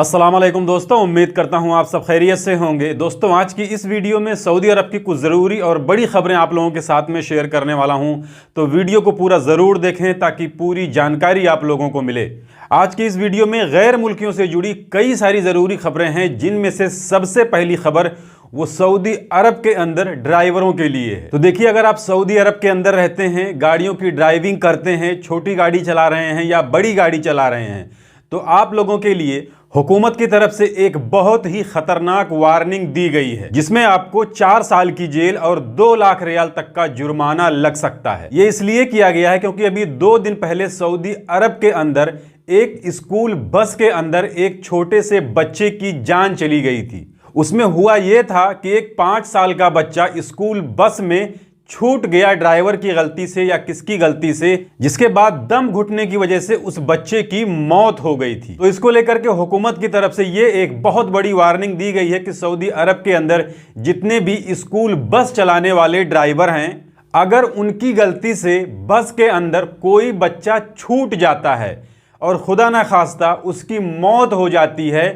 अस्सलाम वालेकुम दोस्तों, उम्मीद करता हूं आप सब खैरियत से होंगे। दोस्तों, आज की इस वीडियो में सऊदी अरब की कुछ ज़रूरी और बड़ी खबरें आप लोगों के साथ में शेयर करने वाला हूं, तो वीडियो को पूरा ज़रूर देखें ताकि पूरी जानकारी आप लोगों को मिले। आज की इस वीडियो में गैर मुल्कियों से जुड़ी कई सारी ज़रूरी खबरें हैं, जिनमें से सबसे पहली खबर वो सऊदी अरब के अंदर ड्राइवरों के लिए है। तो देखिए, अगर आप सऊदी अरब के अंदर रहते हैं, गाड़ियों की ड्राइविंग करते हैं, छोटी गाड़ी चला रहे हैं या बड़ी गाड़ी चला रहे हैं, तो आप लोगों के लिए हुकूमत की तरफ से एक बहुत ही खतरनाक वार्निंग दी गई है, जिसमें आपको 4 साल की जेल और 2 लाख रियाल तक का जुर्माना लग सकता है। यह इसलिए किया गया है क्योंकि अभी 2 दिन पहले सऊदी अरब के अंदर एक स्कूल बस के अंदर एक छोटे से बच्चे की जान चली गई थी। उसमें हुआ यह था कि एक 5 साल का बच्चा स्कूल बस में छूट गया, ड्राइवर की गलती से या किसकी गलती से, जिसके बाद दम घुटने की वजह से उस बच्चे की मौत हो गई थी। तो इसको लेकर के हुकूमत की तरफ से ये एक बहुत बड़ी वार्निंग दी गई है कि सऊदी अरब के अंदर जितने भी स्कूल बस चलाने वाले ड्राइवर हैं, अगर उनकी गलती से बस के अंदर कोई बच्चा छूट जाता है और खुदा ना खास्ता उसकी मौत हो जाती है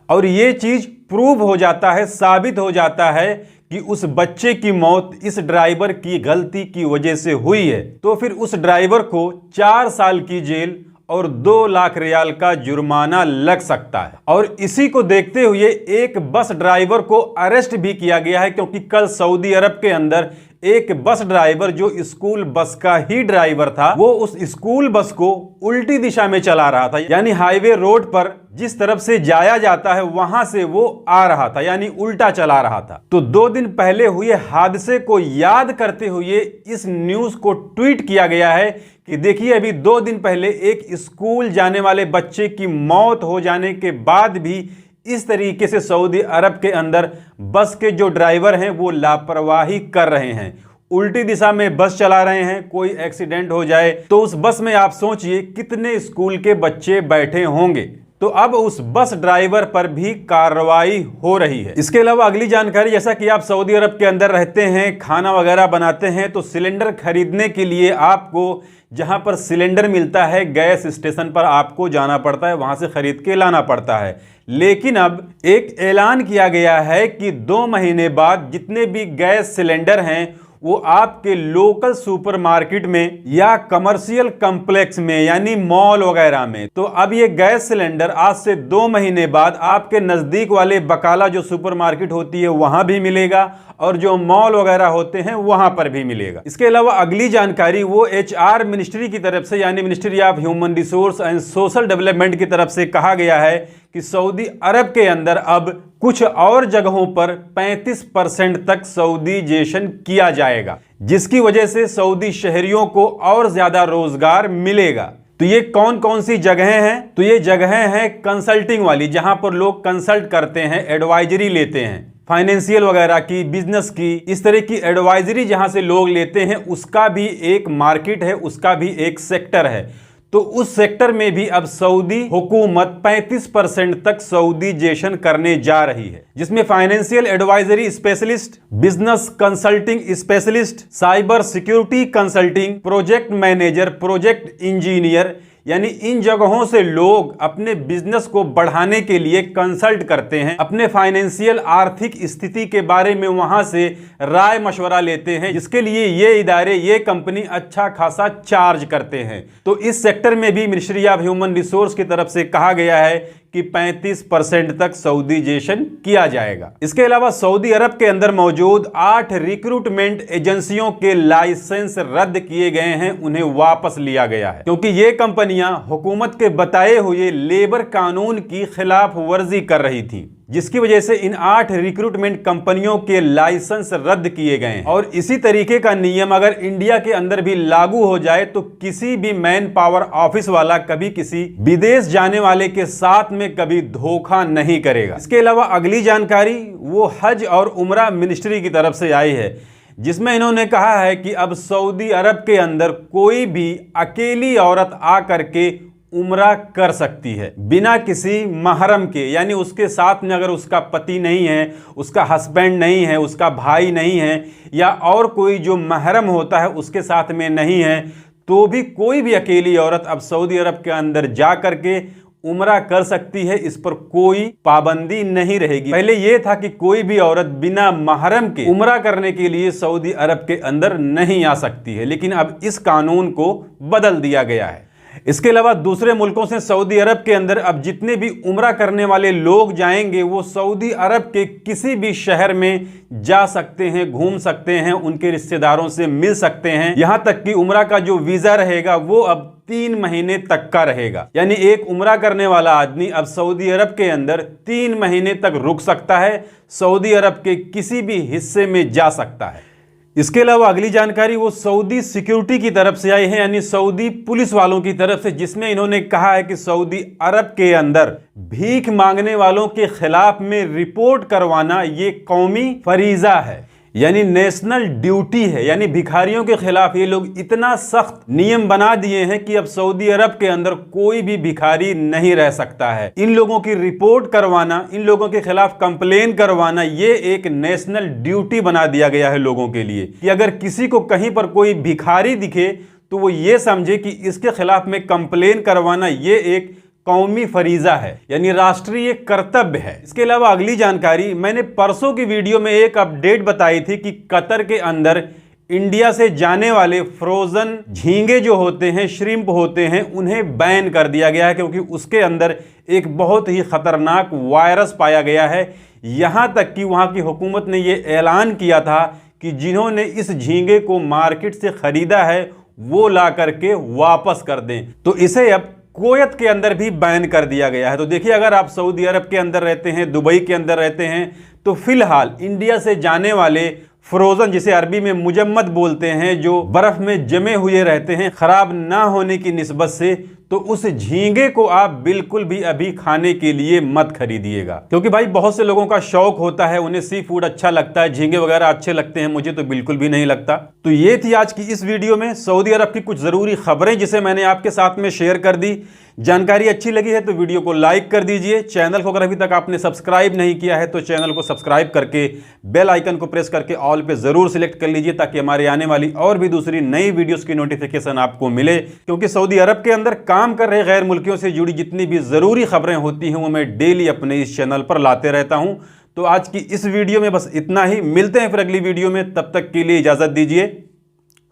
और ये चीज प्रूव हो जाता है, साबित हो जाता है कि उस बच्चे की मौत इस ड्राइवर की गलती की वजह से हुई है, तो फिर उस ड्राइवर को 4 साल की जेल और 2 लाख रियाल का जुर्माना लग सकता है। और इसी को देखते हुए एक बस ड्राइवर को अरेस्ट भी किया गया है, क्योंकि कल सऊदी अरब के अंदर एक बस ड्राइवर जो स्कूल बस का ही ड्राइवर था, वो उस स्कूल बस को उल्टी दिशा में चला रहा था, यानी हाईवे रोड पर जिस तरफ से जाया जाता है वहां से वो आ रहा था, यानी उल्टा चला रहा था। तो 2 दिन पहले हुए हादसे को याद करते हुए इस न्यूज को ट्वीट किया गया है कि देखिए, अभी 2 दिन पहले एक स्कूल जाने वाले बच्चे की मौत हो जाने के बाद भी इस तरीके से सऊदी अरब के अंदर बस के जो ड्राइवर हैं वो लापरवाही कर रहे हैं, उल्टी दिशा में बस चला रहे हैं। कोई एक्सीडेंट हो जाए तो उस बस में आप सोचिए कितने स्कूल के बच्चे बैठे होंगे। तो अब उस बस ड्राइवर पर भी कार्रवाई हो रही है। इसके अलावा अगली जानकारी, जैसा कि आप सऊदी अरब के अंदर रहते हैं, खाना वगैरह बनाते हैं, तो सिलेंडर खरीदने के लिए आपको जहां पर सिलेंडर मिलता है गैस स्टेशन पर आपको जाना पड़ता है, वहां से खरीद के लाना पड़ता है। लेकिन अब एक ऐलान किया गया है कि 2 महीने बाद जितने भी गैस सिलेंडर हैं वो आपके लोकल सुपरमार्केट में या कमर्शियल कॉम्प्लेक्स में, यानी मॉल वगैरह में, तो अब ये गैस सिलेंडर आज से 2 महीने बाद आपके नजदीक वाले बकाला जो सुपरमार्केट होती है वहां भी मिलेगा और जो मॉल वगैरह होते हैं वहां पर भी मिलेगा। इसके अलावा अगली जानकारी वो HR मिनिस्ट्री की तरफ से, यानी ministry of human resource and social development की तरफ से कहा गया है कि सऊदी अरब के अंदर अब कुछ और जगहों पर 35% तक सऊदीजेशन किया जाएगा, जिसकी वजह से सऊदी शहरियों को और ज्यादा रोजगार मिलेगा। तो ये कौन कौन सी जगहें हैं? तो ये जगहें हैं कंसल्टिंग वाली, जहां पर लोग कंसल्ट करते हैं, एडवाइजरी लेते हैं, फाइनेंशियल वगैरह की, बिजनेस की, इस तरह की एडवाइजरी जहां से लोग लेते हैं, उसका भी एक मार्केट है, उसका भी एक सेक्टर है। तो उस सेक्टर में भी अब सऊदी हुकूमत 35% तक सऊदीजेशन करने जा रही है, जिसमें financial advisory specialist, business consulting specialist, cyber security consulting, project manager, project engineer, यानी इन जगहों से लोग अपने बिजनेस को बढ़ाने के लिए कंसल्ट करते हैं, अपने फाइनेंशियल आर्थिक स्थिति के बारे में वहां से राय मशवरा लेते हैं, जिसके लिए ये इदारे, ये कंपनी अच्छा खासा चार्ज करते हैं। तो इस सेक्टर में भी मिनिस्ट्री ऑफ ह्यूमन रिसोर्स की तरफ से कहा गया है कि 35% तक सऊदीजेशन किया जाएगा। इसके अलावा सऊदी अरब के अंदर मौजूद 8 रिक्रूटमेंट एजेंसियों के लाइसेंस रद्द किए गए हैं, उन्हें वापस लिया गया है, क्योंकि ये कंपनियां हुकूमत के बताए हुए लेबर कानून की खिलाफ वर्जी कर रही थी, जिसकी वजह से इन 8 रिक्रूटमेंट कंपनियों के लाइसेंस रद्द किए गए हैं। और इसी तरीके का नियम अगर इंडिया के अंदर भी लागू हो जाए तो किसी भी मैन पावर ऑफिस वाला कभी किसी विदेश जाने वाले के साथ में कभी धोखा नहीं करेगा। इसके अलावा अगली जानकारी वो हज और उमरा मिनिस्ट्री की तरफ से आई है, जिसमें इन्होंने कहा है कि अब सऊदी अरब के अंदर कोई भी अकेली औरत आकर के उम्रा कर सकती है बिना किसी महरम के, यानी उसके साथ में अगर उसका पति नहीं है, उसका हस्बैंड नहीं है, उसका भाई नहीं है, या और कोई जो महरम होता है उसके साथ में नहीं है, तो भी कोई भी अकेली औरत अब सऊदी अरब के अंदर जा करके उम्रा कर सकती है, इस पर कोई पाबंदी नहीं रहेगी। पहले यह था कि कोई भी औरत बिना महरम के उम्रा करने के लिए सऊदी अरब के अंदर नहीं आ सकती है, लेकिन अब इस कानून को बदल दिया गया है। इसके अलावा दूसरे मुल्कों से सऊदी अरब के अंदर अब जितने भी उम्रा करने वाले लोग जाएंगे वो सऊदी अरब के किसी भी शहर में जा सकते हैं, घूम सकते हैं, उनके रिश्तेदारों से मिल सकते हैं। यहां तक कि उम्रा का जो वीजा रहेगा वो अब 3 महीने तक का रहेगा। यानी एक उम्रा करने वाला आदमी अब सऊदी अरब के अंदर 3 महीने तक रुक सकता है, सऊदी अरब के किसी भी हिस्से में जा सकता है। इसके अलावा अगली जानकारी वो सऊदी सिक्योरिटी की तरफ से आई है, यानी सऊदी पुलिस वालों की तरफ से, जिसमें इन्होंने कहा है कि सऊदी अरब के अंदर भीख मांगने वालों के खिलाफ में रिपोर्ट करवाना ये कौमी फरीजा है, यानी नेशनल ड्यूटी है। यानी भिखारियों के खिलाफ ये लोग इतना सख्त नियम बना दिए हैं कि अब सऊदी अरब के अंदर कोई भी भिखारी नहीं रह सकता है। इन लोगों की रिपोर्ट करवाना, इन लोगों के खिलाफ कंप्लेन करवाना, ये एक नेशनल ड्यूटी बना दिया गया है लोगों के लिए कि अगर किसी को कहीं पर कोई भिखारी दिखे तो वो ये समझे कि इसके खिलाफ में कंप्लेन करवाना ये एक कौमी फरीजा है, यानी राष्ट्रीय कर्तव्य है। इसके अलावा अगली जानकारी, मैंने परसों की वीडियो में एक अपडेट बताई थी कि कतर के अंदर इंडिया से जाने वाले फ्रोजन झींगे जो होते हैं, श्रिम्प होते हैं, उन्हें बैन कर दिया गया है क्योंकि उसके अंदर एक बहुत ही खतरनाक वायरस पाया गया है। यहां तक कि वहां की हुकूमत ने यह ऐलान किया था कि जिन्होंने इस झींगे को मार्केट से खरीदा है वो ला करके वापस कर दें। तो इसे अब कुवैत के अंदर भी बैन कर दिया गया है। तो देखिए, अगर आप सऊदी अरब के अंदर रहते हैं, दुबई के अंदर रहते हैं, तो फिलहाल इंडिया से जाने वाले फ्रोजन, जिसे अरबी में मुजम्मद बोलते हैं, जो बर्फ में जमे हुए रहते हैं, खराब ना होने की निस्बत से, तो उस झींगे को आप बिल्कुल भी अभी खाने के लिए मत खरीदिएगा। क्योंकि भाई बहुत से लोगों का शौक होता है, उन्हें सी फूड अच्छा लगता है, झींगे वगैरह अच्छे लगते हैं, मुझे तो बिल्कुल भी नहीं लगता। तो ये थी आज की इस वीडियो में सऊदी अरब की कुछ ज़रूरी खबरें जिसे मैंने आपके साथ में शेयर कर दी। जानकारी अच्छी लगी है तो वीडियो को लाइक कर दीजिए। चैनल को अगर अभी तक आपने सब्सक्राइब नहीं किया है तो चैनल को सब्सक्राइब करके बेल आइकन को प्रेस करके ऑल पे ज़रूर सिलेक्ट कर लीजिए ताकि हमारे आने वाली और भी दूसरी नई वीडियोस की नोटिफिकेशन आपको मिले। क्योंकि सऊदी अरब के अंदर काम कर रहे गैर मुल्कियों से जुड़ी जितनी भी ज़रूरी खबरें होती हैं वो मैं डेली अपने इस चैनल पर लाते रहता हूँ। तो आज की इस वीडियो में बस इतना ही। मिलते हैं फिर अगली वीडियो में, तब तक के लिए इजाज़त दीजिए।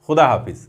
खुदा हाफिज़।